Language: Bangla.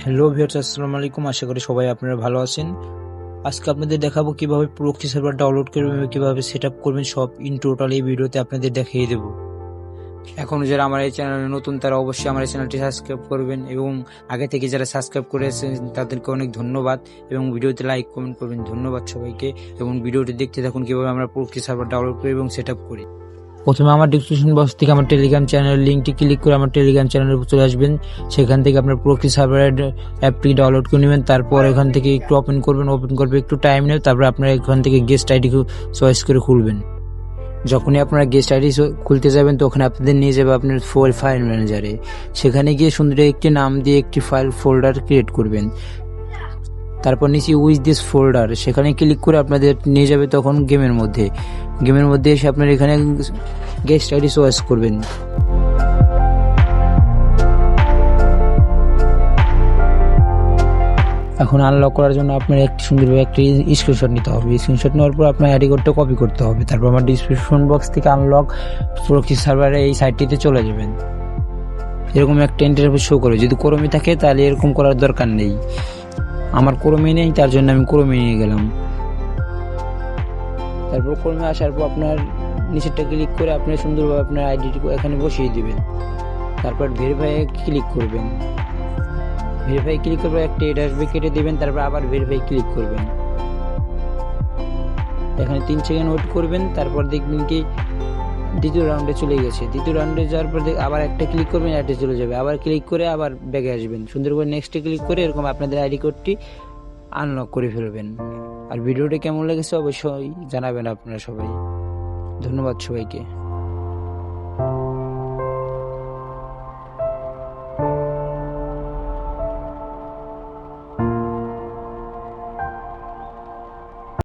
হ্যালো ভিউয়ার্স, আসসালামু আলাইকুম। আশা করি সবাই আপনারা ভালো আছেন। আজকে আপনাদের দেখাবো কিভাবে প্রক্সি সার্ভার ডাউনলোড করবেন, কিভাবে সেটআপ করবেন, সব ইন টোটাল এই ভিডিওতে আপনাদের দেখিয়ে দেব। এখন যারা আমার এই চ্যানেলে নতুন তারা অবশ্যই আমার এই চ্যানেলটি সাবস্ক্রাইব করবেন এবং আগে থেকে যারা সাবস্ক্রাইব করেছেন তাদেরকে অনেক ধন্যবাদ এবং ভিডিওতে লাইক কমেন্ট করবেন। ধন্যবাদ সবাইকে এবং ভিডিওটি দেখতে থাকুন কিভাবে আমরা প্রক্সি সার্ভার ডাউনলোড করি এবং সেটআপ করি। প্রথমে আমার ডিসক্রিপশন বক্স থেকে আমার টেলিগ্রাম চ্যানেলের লিঙ্কটি ক্লিক করে আমার টেলিগ্রাম চ্যানেলে চলে আসবেন। সেখান থেকে আপনার প্রক্সি সার্ভারের অ্যাপটি ডাউনলোড করে নেবেন। তারপর এখান থেকে একটু ওপেন করবে, একটু টাইম নেবে। তারপর আপনারা এখান থেকে গেস্ট আইডি চয়েস করে খুলবেন। যখনই আপনারা গেস্ট আইডি খুলতে যাবেন তখন আপনাদের নিয়ে যাবে আপনার ফাইল ম্যানেজারে। সেখানে গিয়ে সুন্দর একটি নাম দিয়ে একটি ফাইল ফোল্ডার ক্রিয়েট করবেন। তারপর নিচে উইথ দিস ফোল্ডার সেখানে ক্লিক করে আপনাদের নিয়ে যাবে তখন গেমের মধ্যে এসে আপনার এখানে গেস্ট আইডি চয়েস করবেন। এখন আনলক করার জন্য আপনার একটি সুন্দরভাবে একটি স্ক্রিনশট নিতে হবে। স্ক্রিনশট নেওয়ার পর আপনার আইডি কোডটা কপি করতে হবে। তারপর আমার ডিসক্রিপশন বক্স থেকে আনলক প্রক্সি সার্ভারে এই সাইটটিতে চলে যাবেন। এরকম একটা ইন্টারফেস শো করে, যদি ক্রোমে থাকে তাহলে এরকম করার দরকার নেই। আমার ক্রোমে নেই, তার জন্য আমি ক্রোমে নিয়ে গেলাম। তারপর ক্রোমে আসার পর আপনার নিচেরটা ক্লিক করে আপনি সুন্দরভাবে আপনার আইডিটি এখানে বসিয়ে দিবেন। তারপর ভেরিফাই ক্লিক করবেন। ভেরিফাই ক্লিক করবে একটা এড আসবে, কেটে দেবেন। তারপর আবার ভেরিফাই ক্লিক করবেন। এখানে 3 সেকেন্ড ওয়েট করবেন। তারপর দেখবেন কি দ্বিতীয় রাউন্ডে চলে গেছে। দ্বিতীয় রাউন্ডে যাওয়ার পর আবার একটা ক্লিক করবেন, অ্যাডে চলে যাবে। আবার ক্লিক করে আবার ব্যাগে আসবেন। সুন্দর করে নেক্সটে ক্লিক করে এরকম আপনাদের আইডি কোডটি আনলক করে ফেলবেন। আর ভিডিওটি কেমন লেগেছে অবশ্যই জানাবেন আপনারা সবাই। ধন্যবাদ সবাইকে।